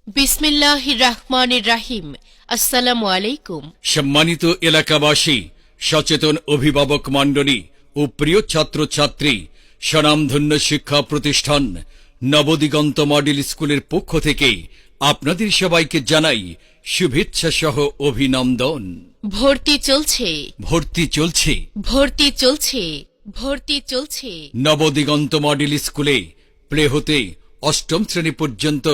বিসমিল্লাহির রহমানির রহিম। আসসালামু আলাইকুম। সম্মানিত এলাকাবাসী, সচেতন অভিভাবক মণ্ডলী ও প্রিয় ছাত্রছাত্রী, স্বনামধন্য শিক্ষা প্রতিষ্ঠান নবদিগন্ত মডেল স্কুলের পক্ষ থেকে আপনাদের সবাইকে জানাই শুভেচ্ছা সহ অভিনন্দন। ভর্তি চলছে, ভর্তি চলছে, ভর্তি চলছে, ভর্তি চলছে। নবদিগন্ত মডেল স্কুলে প্লে হতে অষ্টম শ্রেণী পর্যন্ত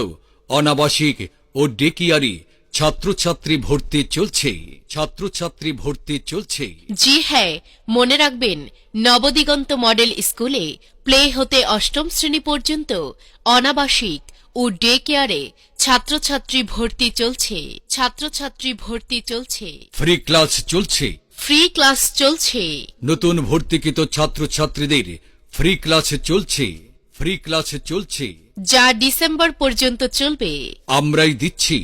অনাবাসিক ও ডে কেয়ারে ছাত্রছাত্রী ভর্তি চলছে, ছাত্রছাত্রী ভর্তি চলছে। জি হ্যাঁ, মনে রাখবেন, নবদিগন্ত মডেল স্কুলে প্লে হতে অষ্টম শ্রেণী পর্যন্ত অনাবাসিক ও ডে কেয়ারে ছাত্রছাত্রী ভর্তি চলছে, ছাত্রছাত্রী ভর্তি চলছে। ফ্রি ক্লাস চলছে, ফ্রি ক্লাস চলছে। নতুন ভর্তিকৃত ছাত্রছাত্রীদের ফ্রি ক্লাস চলছে, ফ্রি ক্লাস চলছে, যা ডিসেম্বর পর্যন্ত চলবে। আমরাই দিচ্ছি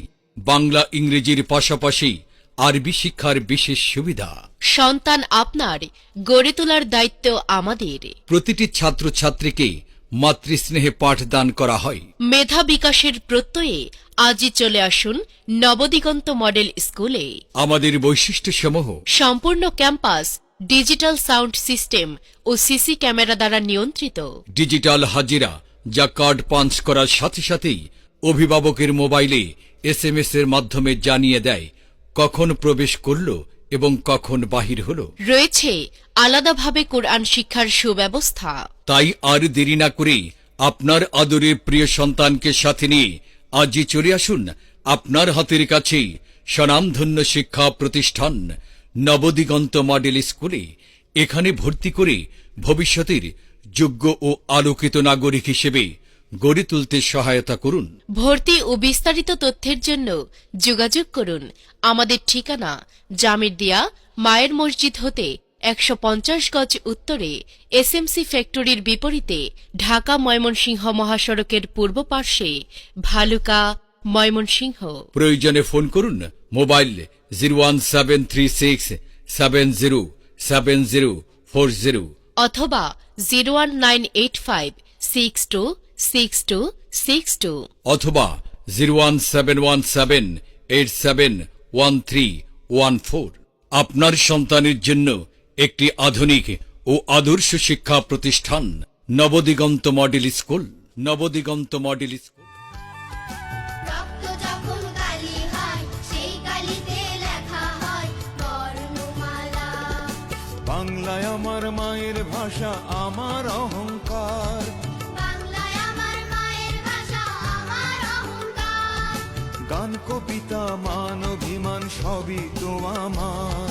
বাংলা ইংরেজির পাশাপাশি আরবি শিক্ষার বিশেষ সুবিধা। সন্তান আপনার, গড়ে তোলার দায়িত্ব আমাদের। প্রতিটি ছাত্রছাত্রীকে মাতৃস্নেহে পাঠদান করা হয়। মেধা বিকাশের প্রত্যয়ে আজই চলে আসুন নবদিগন্ত মডেল স্কুলে। আমাদের বৈশিষ্ট্যসমূহ: সম্পূর্ণ ক্যাম্পাস ডিজিটাল সাউন্ড সিস্টেম ও সিসি ক্যামেরা দ্বারা নিয়ন্ত্রিত। ডিজিটাল হাজিরা, যা কার্ড পাঞ্চ করার সাথে সাথেই অভিভাবকের মোবাইলে SMS এর মাধ্যমে জানিয়ে দেয় কখন প্রবেশ করল এবং কখন বাহির হল। রয়েছে আলাদাভাবে কোরআন শিক্ষার সুব্যবস্থা। তাই আর দেরি না করে আপনার আদরের প্রিয় সন্তানকে সাথে নিয়ে আজই চলে আসুন আপনার হাতের কাছেই স্বনামধন্য শিক্ষা প্রতিষ্ঠান নবদিগন্ত মডেল স্কুলে। এখানে ভর্তি করে ভবিষ্যতের যোগ্য ও আলোকিত নাগরিক হিসেবে গড়ে তুলতে সহায়তা করুন। ভর্তি ও বিস্তারিত তথ্যের জন্য যোগাযোগ করুন। আমাদের ঠিকানা জামিরদিয়া মায়ের মসজিদ হতে 150 গজ উত্তরে, SMC ফ্যাক্টরির বিপরীতে, ঢাকা ময়মনসিংহ মহাসড়কের পূর্ব পার্শ্বে, ভালুকা, ময়মনসিংহ। প্রয়োজনে ফোন করুন মোবাইল 01736707040 অথবা 01985626262 অথবা 01717871314। আপনার সন্তানের জন্য একটি আধুনিক ও আদর্শ শিক্ষা প্রতিষ্ঠান Nabadiganta model school, Nabadiganta model school. রক্ত যখন কালি হয়, সেই কালিতে লেখা হয় বর্ণমালা। বাংলায় আমার মায়ের ভাষা, আমার অহংকার। বাংলায় আমার মায়ের ভাষা, আমার অহংকার। গান, কবিতা, মান, অভিমান সবই তো আমার।